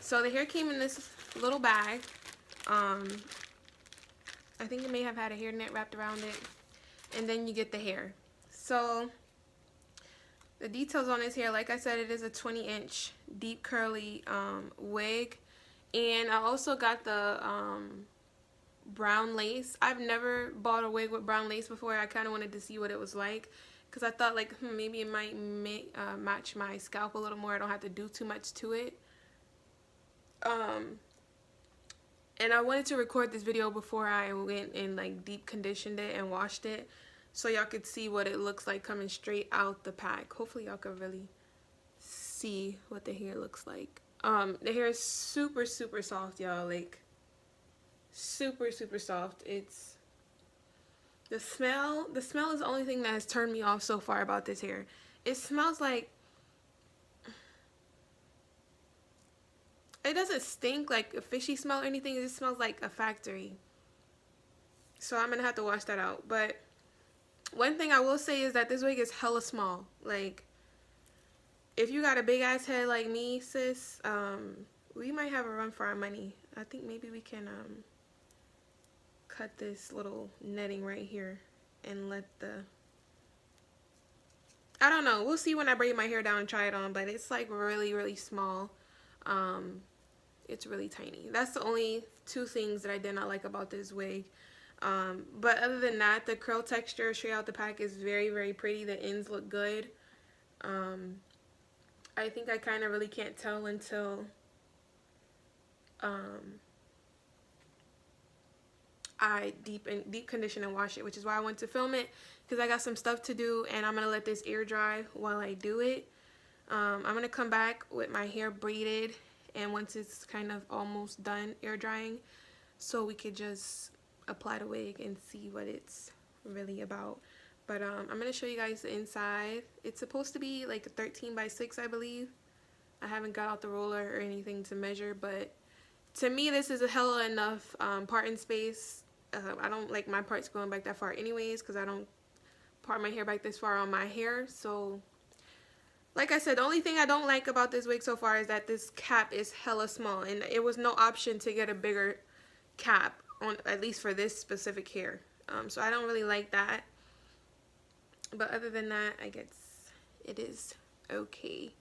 So the hair came in this little bag. I think it may have had a hairnet wrapped around it. And then you get the hair. So the details on this hair, like I said, it is a 20-inch deep curly wig. And I also got the brown lace. I've never bought a wig with brown lace before. I kind of wanted to see what it was like, because I thought like maybe it might match my scalp a little more. I don't have to do too much to it. And I wanted to record this video before I went and like deep conditioned it and washed it, so y'all could see what it looks like coming straight out the pack. Hopefully y'all can really see what the hair looks like. The hair is super soft, y'all. Like super soft. It's the smell is the only thing that has turned me off so far about this hair. It smells like, it doesn't stink like a fishy smell or anything. It just smells like a factory. So I'm gonna have to wash that out. But one thing I will say is that this wig is hella small. Like, if you got a big ass head like me, sis, we might have a run for our money. I think maybe we can cut this little netting right here and let the, I don't know, we'll see when I braid my hair down and try it on, but it's like really small. It's really tiny. That's the only two things that I did not like about this wig. But other than that, the curl texture straight out the pack is very pretty. The ends look good. I think I kind of really can't tell until I deep condition and wash it, which is why I want to film it, because I got some stuff to do and I'm gonna let this air dry while I do it. I'm gonna come back with my hair braided, and once it's kind of almost done air drying, so we could just apply the wig and see what it's really about. But I'm gonna show you guys the inside. It's supposed to be like a 13x6, I believe. I haven't got out the roller or anything to measure, but to me this is a hella enough parting space. I don't like my parts going back that far anyways, because I don't part my hair back this far on my hair. So like I said, the only thing I don't like about this wig so far is that this cap is hella small, and it was no option to get a bigger cap on, at least for this specific hair. So I don't really like that. But other than that, I guess it is okay.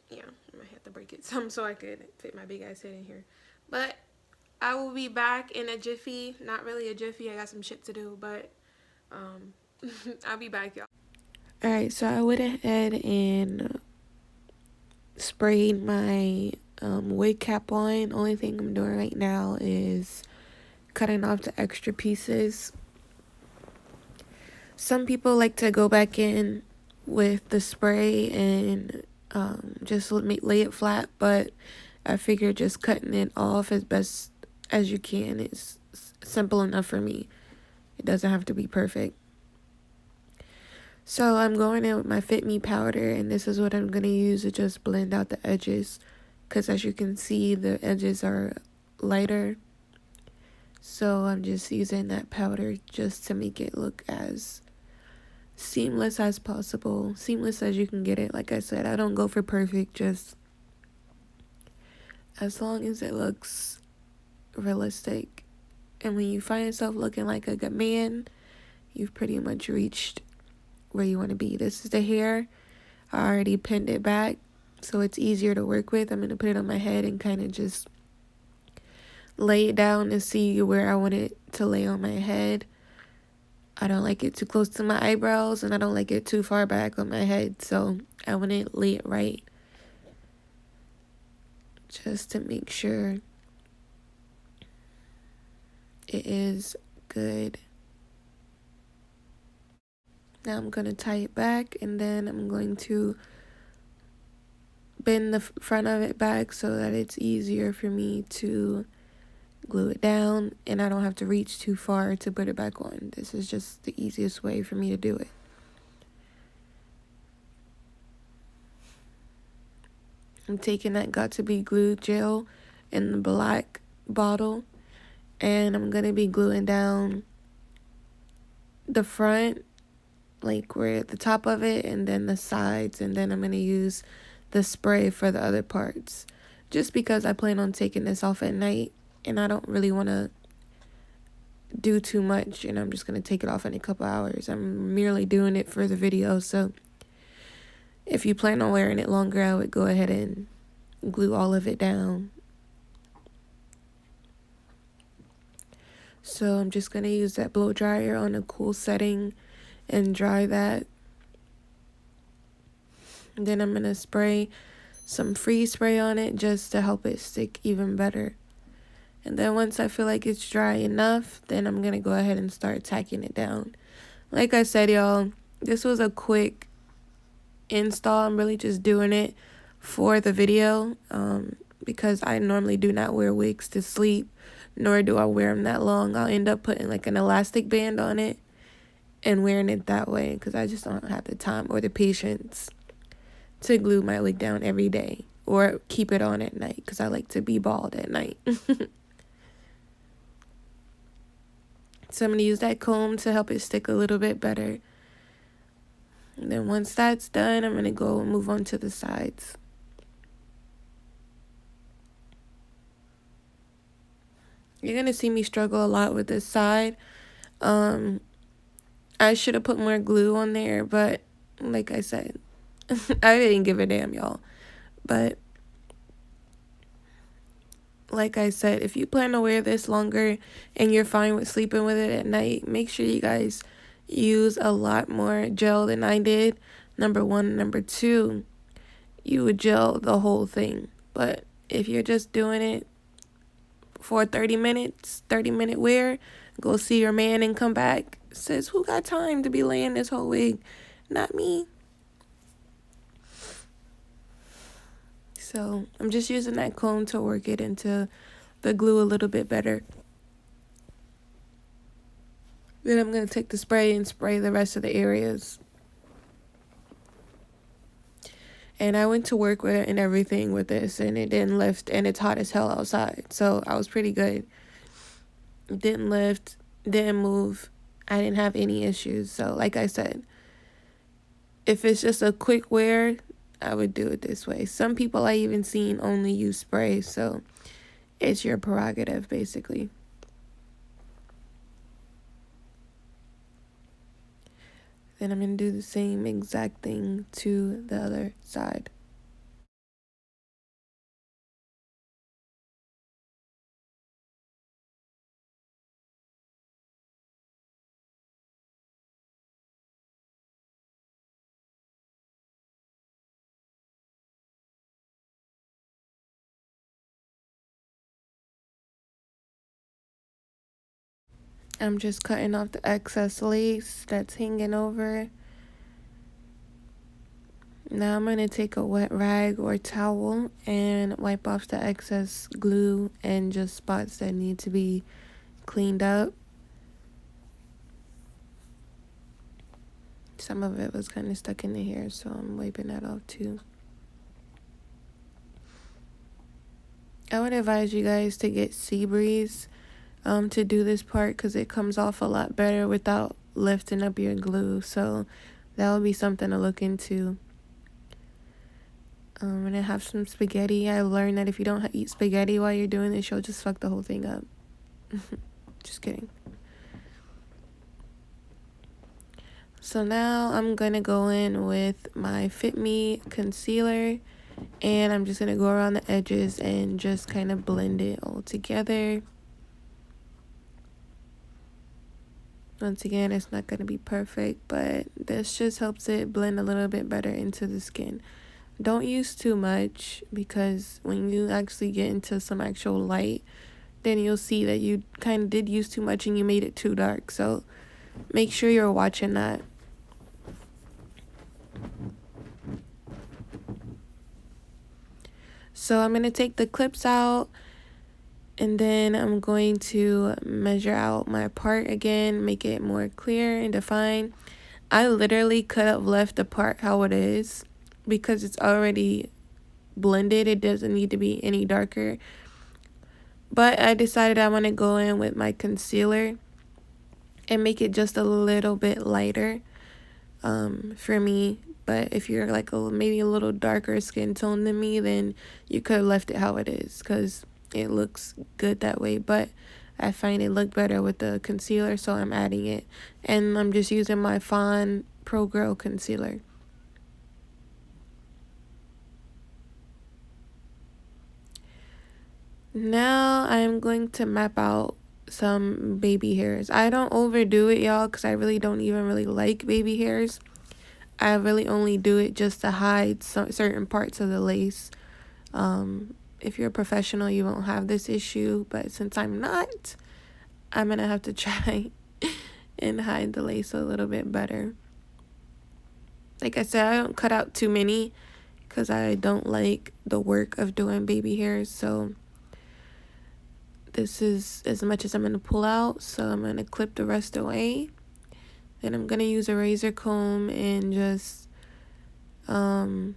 Yeah, I might have to break it some so I could fit my big ass head in here. But I will be back in a jiffy. Not really a jiffy, I got some shit to do, but I'll be back, y'all. Alright, so I went ahead and sprayed my wig cap on. Only thing I'm doing right now is cutting off the extra pieces. Some people like to go back in with the spray and just lay it flat, but I figured just cutting it off as best as you can is simple enough for me. It doesn't have to be perfect. So I'm going in with my Fit Me powder, and this is what I'm going to use to just blend out the edges, because as you can see, the edges are lighter. So I'm just using that powder just to make it look as seamless as possible, seamless as you can get it. Like I said, I don't go for perfect, just as long as it looks realistic. And when you find yourself looking like a good man, you've pretty much reached where you want to be. This is the hair. I already pinned it back, so it's easier to work with. I'm going to put it on my head and kind of just lay it down and see where I want it to lay on my head. I don't like it too close to my eyebrows, and I don't like it too far back on my head, so I want to lay it right, just to make sure it is good. Now I'm going to tie it back, and then I'm going to bend the front of it back so that it's easier for me to glue it down, and I don't have to reach too far to put it back on. This is just the easiest way for me to do it. I'm taking that Got2b glue gel in the black bottle, and I'm going to be gluing down the front, like we're at the top of it, and then the sides, and then I'm going to use the spray for the other parts, just because I plan on taking this off at night and I don't really want to do too much, and I'm just going to take it off in a couple hours. I'm merely doing it for the video, so if you plan on wearing it longer, I would go ahead and glue all of it down. So I'm just going to use that blow dryer on a cool setting and dry that. And then I'm going to spray some freeze spray on it just to help it stick even better. And then once I feel like it's dry enough, then I'm going to go ahead and start tacking it down. Like I said, y'all, this was a quick install. I'm really just doing it for the video because I normally do not wear wigs to sleep, nor do I wear them that long. I'll end up putting like an elastic band on it and wearing it that way because I just don't have the time or the patience to glue my wig down every day or keep it on at night because I like to be bald at night. So I'm going to use that comb to help it stick a little bit better. And then once that's done, I'm going to go and move on to the sides. You're going to see me struggle a lot with this side. I should have put more glue on there, but like I said, I didn't give a damn, y'all. But like I said, if you plan to wear this longer and you're fine with sleeping with it at night, make sure you guys use a lot more gel than I did. Number one. Number two, you would gel the whole thing. But if you're just doing it for 30 minutes, 30-minute wear, go see your man and come back. Says, who got time to be laying this whole wig? Not me. So I'm just using that comb to work it into the glue a little bit better. Then I'm going to take the spray and spray the rest of the areas. And I went to work with it and everything with this, and it didn't lift, and it's hot as hell outside. So I was pretty good. It didn't lift, didn't move. I didn't have any issues. So like I said, if it's just a quick wear, I would do it this way. Some people I even seen only use spray, so it's your prerogative, basically. Then I'm going to do the same exact thing to the other side. I'm just cutting off the excess lace that's hanging over. Now I'm going to take a wet rag or towel and wipe off the excess glue and just spots that need to be cleaned up. Some of it was kind of stuck in the hair, so I'm wiping that off too. I would advise you guys to get sea breeze to do this part because it comes off a lot better without lifting up your glue. So that would be something to look into. I'm gonna have some spaghetti. I learned that if you don't eat spaghetti while you're doing this, you'll just fuck the whole thing up. Just kidding. So now I'm gonna go in with my Fit Me concealer, and I'm just gonna go around the edges and just kind of blend it all together. Once again, it's not going to be perfect, but this just helps it blend a little bit better into the skin. Don't use too much because when you actually get into some actual light, then you'll see that you kind of did use too much and you made it too dark. So make sure you're watching that. So I'm going to take the clips out. And then I'm going to measure out my part again, make it more clear and defined. I literally could have left the part how it is because it's already blended. It doesn't need to be any darker. But I decided I want to go in with my concealer and make it just a little bit lighter for me But if you're like maybe a little darker skin tone than me, then you could have left it how it is because it looks good that way. But I find it look better with the concealer, so I'm adding it. And I'm just using my Fawn Pro Girl concealer. Now I'm going to map out some baby hairs. I don't overdo it, y'all, because I really don't even really like baby hairs. I really only do it just to hide certain parts of the lace. If you're a professional, you won't have this issue, but since I'm not, I'm gonna have to try and hide the lace a little bit better. Like I said, I don't cut out too many because I don't like the work of doing baby hairs, so this is as much as I'm gonna pull out. So I'm gonna clip the rest away. Then I'm gonna use a razor comb and just trim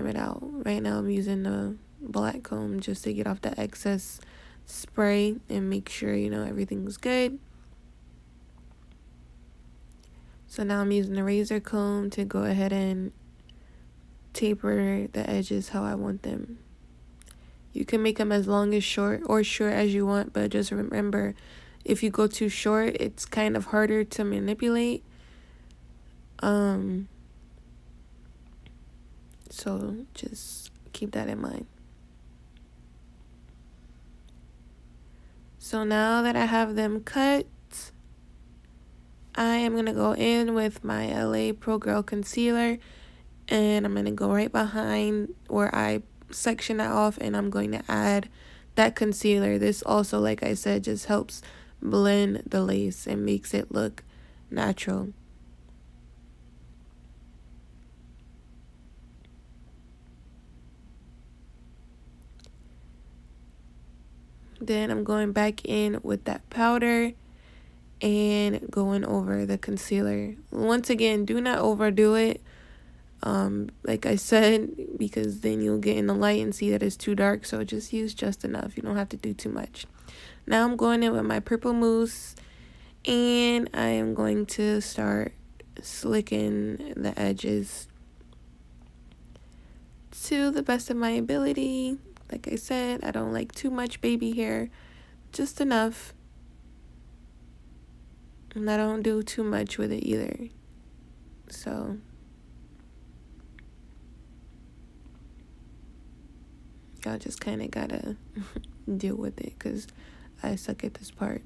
it out. Right now I'm using the black comb just to get off the excess spray and make sure, you know, everything's good. So now I'm using the razor comb to go ahead and taper the edges how I want them. You can make them as long as short or short as you want, but just remember, if you go too short, it's kind of harder to manipulate. So just keep that in mind. So now that I have them cut, I am going to go in with my LA Pro Girl concealer, and I'm going to go right behind where I section that off, and I'm going to add that concealer. This also, like I said, just helps blend the lace and makes it look natural. Then I'm going back in with that powder and going over the concealer. Once again, do not overdo it. Like I said, because then you'll get in the light and see that it's too dark, so just use just enough. You don't have to do too much. Now I'm going in with my purple mousse, and I am going to start slicking the edges to the best of my ability. Like I said, I don't like too much baby hair, just enough. And I don't do too much with it either. So y'all just kind of gotta deal with it because I suck at this part.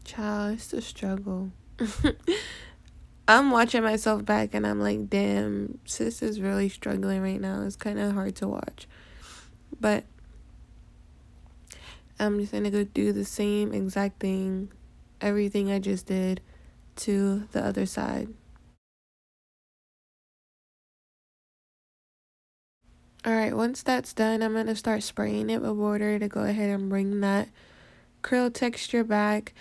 Child, it's a struggle. I'm watching myself back and I'm like, damn, sis is really struggling right now. It's kind of hard to watch. But I'm just going to go do the same exact thing, everything I just did, to the other side. Alright, once that's done, I'm going to start spraying it with water to go ahead and bring that curl texture back.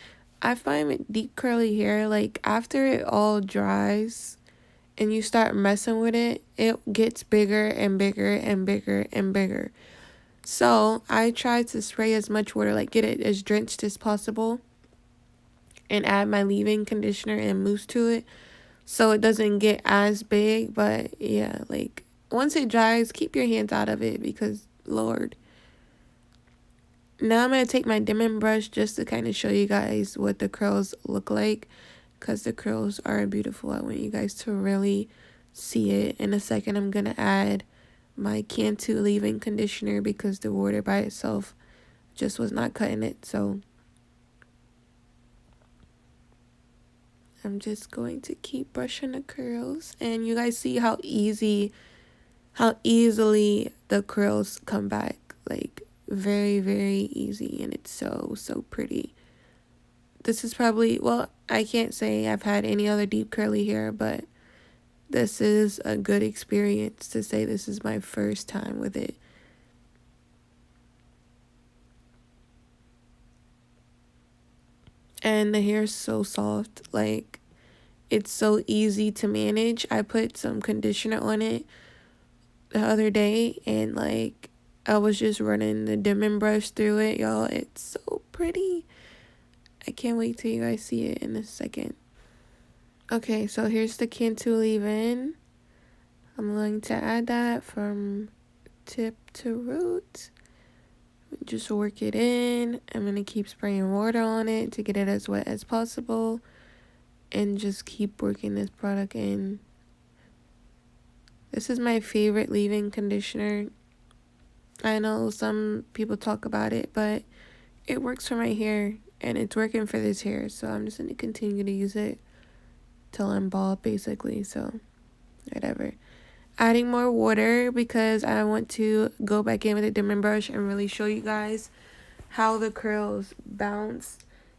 I find with deep curly hair, like after it all dries and you start messing with it, it gets bigger and bigger and bigger and bigger. So I try to spray as much water, like get it as drenched as possible, and add my leave-in conditioner and mousse to it so it doesn't get as big. But yeah, like once it dries, keep your hands out of it because Lord. Now I'm going to take my dimming brush just to kind of show you guys what the curls look like, because the curls are beautiful. I want you guys to really see it. In a second, I'm going to add my Cantu leave-in conditioner because the water by itself just was not cutting it. So I'm just going to keep brushing the curls, and you guys see how easily the curls come back. Like very, very easy, and it's so pretty This is probably, well, I can't say I've had any other deep curly hair, but this is a good experience to say this is my first time with it. And the hair is so soft, like it's so easy to manage. I put some conditioner on it the other day, and like I was just running the dimming brush through it, y'all. It's so pretty. I can't wait till you guys see it in a second. Okay, so here's the Cantu leave-in. I'm going to add that from tip to root. Just work it in. I'm going to keep spraying water on it to get it as wet as possible. And just keep working this product in. This is my favorite leave-in conditioner. I know some people talk about it, but it works for my hair. And it's working for this hair. So I'm just going to continue to use it till I'm bald, basically. So whatever. Adding more water because I want to go back in with a dimming brush and really show you guys how the curls bounce,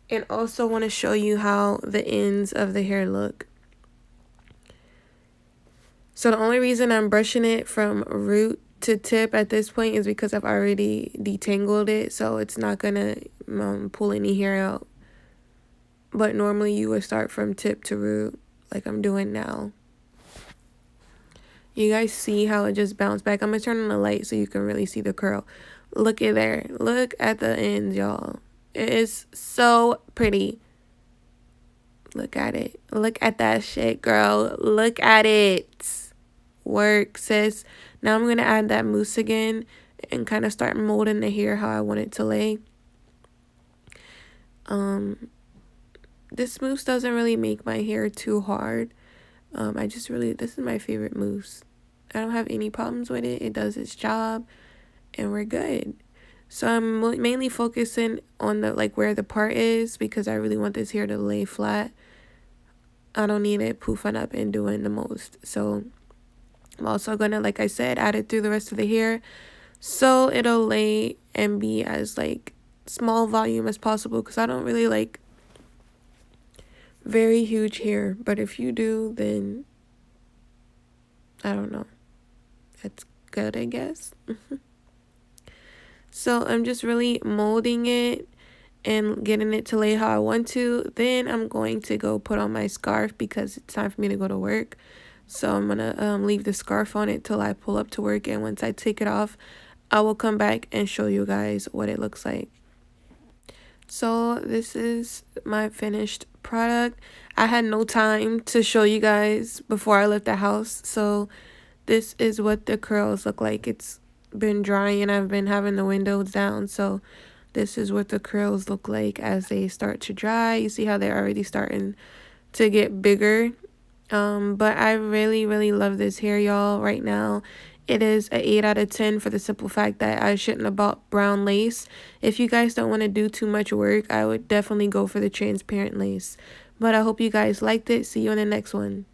and also want to show you how the ends of the hair look. So the only reason I'm brushing it from root to tip at this point is because I've already detangled it, so it's not gonna pull any hair out. But normally you would start from tip to root like I'm doing now. You guys see how it just bounced back? I'm going to turn on the light so you can really see the curl. Look at there. Look at the ends, y'all. It is so pretty. Look at it. Look at that shit, girl. Look at it. Work, sis. Now I'm going to add that mousse again and kind of start molding the hair how I want it to lay. This mousse doesn't really make my hair too hard. This is my favorite mousse. I don't have any problems with it. It does its job, and we're good. So I'm mainly focusing on the where the part is, because I really want this hair to lay flat. I don't need it poofing up and doing the most. So I'm also gonna, like I said, add it through the rest of the hair, so it'll lay and be as small volume as possible, because I don't really like very huge hair. But if you do, then I don't know, that's good, I guess. So I'm just really molding it and getting it to lay how I want to. Then I'm going to go put on my scarf because it's time for me to go to work. So I'm gonna leave the scarf on it till I pull up to work, and once I take it off, I will come back and show you guys what it looks like. So this is my finished product. I had no time to show you guys before I left the house, so this is what the curls look like. It's been drying and I've been having the windows down, so this is what the curls look like as they start to dry. You see how they're already starting to get bigger. But I really love this hair, y'all. Right now it is an 8 out of 10 for the simple fact that I shouldn't have bought brown lace. If you guys don't want to do too much work, I would definitely go for the transparent lace. But I hope you guys liked it. See you in the next one.